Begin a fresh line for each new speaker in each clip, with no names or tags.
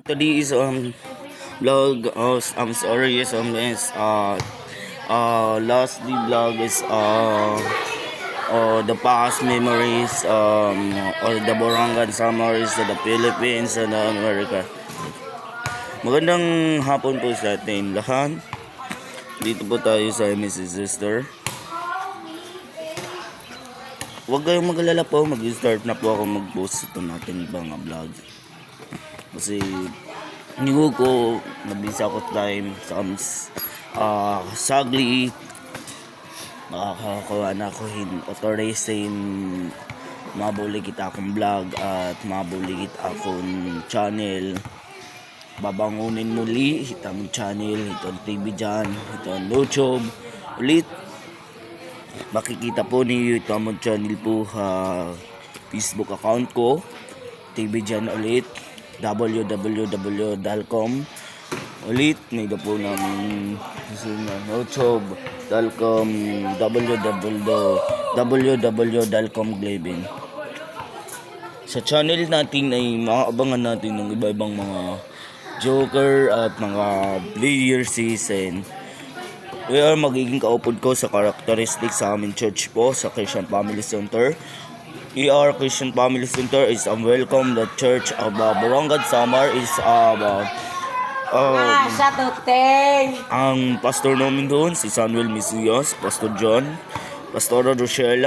Today is vlog. I'm sorry. Yes, is lastly vlog is the past memories or the Borangan summers of the Philippines and America. Magandang hapon po sa atin lahat. Dito po tayo sa Mrs. Sister. Huwag kayong mag-alala po, mag-start na po ako mag-post ito natin ibang vlog. Kasi hindi ko nabisa ako time sagli makakakuha na ako authorization mabuli kita akong vlog at mabuli kita akong channel. Babangunin muli itong channel, itong TV dyan, itong YouTube ulit. Makikita po niyo itong channel po Facebook account ko, TV dyan ulit, www.dalcom ulit. Nida po namin YouTube.com, www.dalcom Glebin. Sa channel natin ay maabangan natin ng iba-ibang mga joker at mga player season. We are magiging kaupod ko sa characteristics sa aming church po sa Christian Family Center. ER Christian Family Center is welcome. The Church of Borangan Samar is ang pastor namin doon si Samuel Misias, Pastor John, Pastor Rochelle.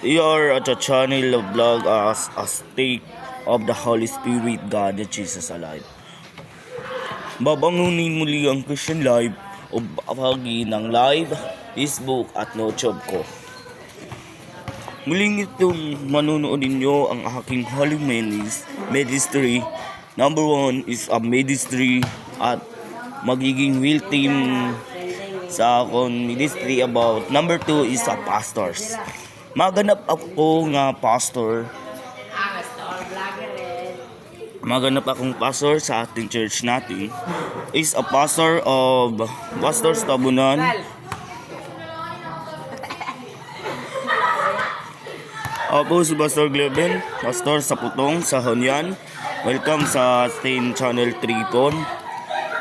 ER at a channel of vlog as a state of the Holy Spirit, God and Jesus alive. Babangunin muli ang Christian Live o bahagi ng live Facebook at YouTube ko. Muling itong manunood ninyo ang aking Holy Ministry. Number 1 is a ministry at magiging will team sa akong ministry about. Number 2 is a pastors. Maganap ako nga pastor. Maganap akong pastor sa ating church natin is a pastor of Pastors Tabunan. Ako si Pastor Gleben, pastor sa Putong, sa Honyan. Welcome sa Stain Channel 3 po.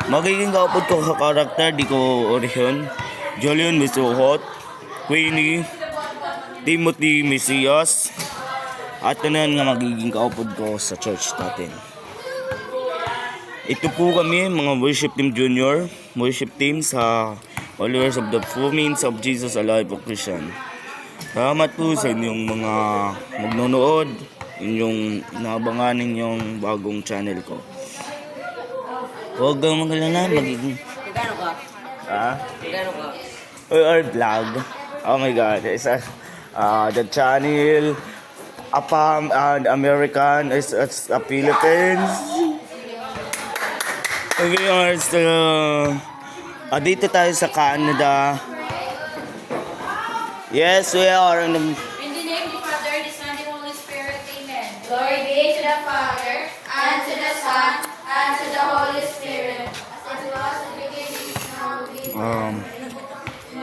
Magiging kaupod ko sa karakter, di ko oriyon. Julian Misuhot, Queenie, Timothy Mesias, at tanan nga magiging kaupod ko sa church natin. Ito po kami, mga worship team junior, worship team sa followers of the Means of Jesus Alive of Christian. Salamat po sa inyong mga magnonood, inyong naabangan ninyong bagong channel ko. Huwag kang magalala, magiging... Or vlog. Oh my God, it's the channel, American, is a Philippines. We are dito tayo sa Canada. Yes, we are in the
name of the Father, the Son, and the Holy Spirit. Amen. Glory be to the Father, and to the Son, and to the Holy Spirit. As it was in the beginning, now will be.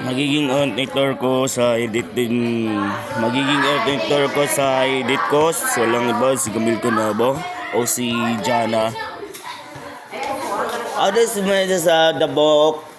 Magiging editor ko sa edit din. Magiging editor ko sa edit ko. So lang iba si Camille Conabo o si Jana. Others may sa The Book.